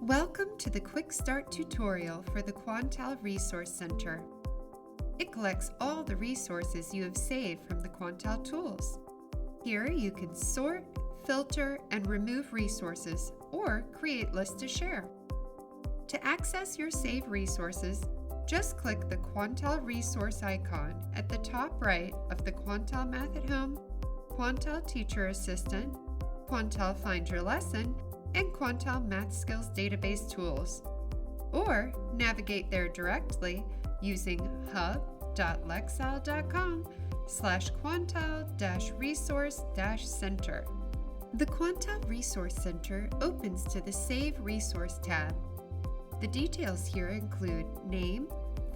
Welcome to the Quick Start tutorial for the Quantile Resource Center. It collects all the resources you have saved from the Quantile tools. Here you can sort, filter, and remove resources or create lists to share. To access your saved resources, just click the Quantile Resource icon at the top right of the Quantile Math at Home, Quantile Teacher Assistant, Quantile Find Your Lesson, and Quantile Math Skills Database tools, or navigate there directly using hub.lexile.com/quantile-resource-center. The Quantile Resource Center opens to the Save Resource tab. The details here include name,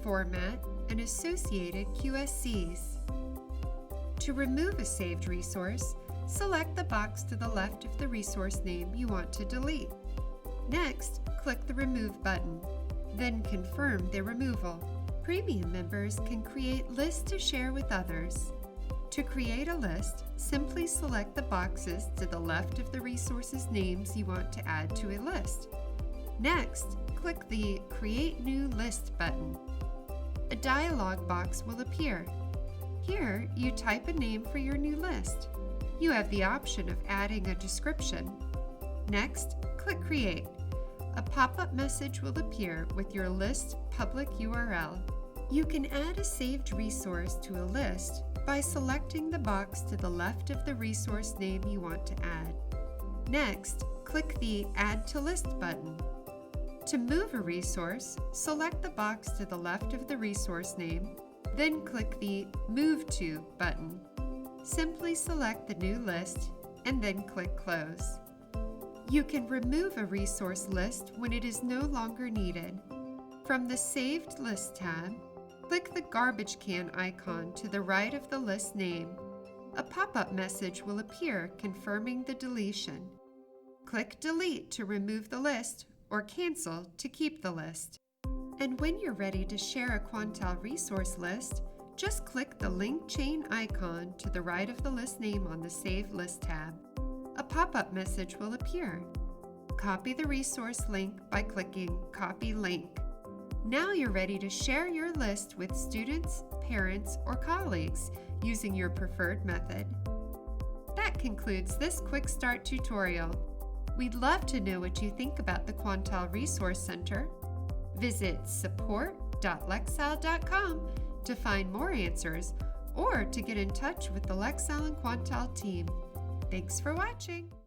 format, and associated QSCs. To remove a saved resource, select the box to the left of the resource name you want to delete. Next, click the Remove button, then confirm the removal. Premium members can create lists to share with others. To create a list, simply select the boxes to the left of the resource's names you want to add to a list. Next, click the Create New List button. A dialog box will appear. Here, you type a name for your new list. You have the option of adding a description. Next, click Create. A pop-up message will appear with your list public URL. You can add a saved resource to a list by selecting the box to the left of the resource name you want to add. Next, click the Add to List button. To move a resource, select the box to the left of the resource name, then click the Move To button. Simply select the new list and then click Close. You can remove a resource list when it is no longer needed. From the Saved List tab, click the garbage can icon to the right of the list name. A pop-up message will appear confirming the deletion. Click Delete to remove the list or Cancel to keep the list. And when you're ready to share a Quantile resource list, just click the link chain icon to the right of the list name on the Save List tab. A pop-up message will appear. Copy the resource link by clicking Copy Link. Now you're ready to share your list with students, parents, or colleagues using your preferred method. That concludes this Quick Start tutorial. We'd love to know what you think about the Quantile Resource Center. Visit support.lexile.com to find more answers or to get in touch with the Lexile and Quantile team. Thanks for watching.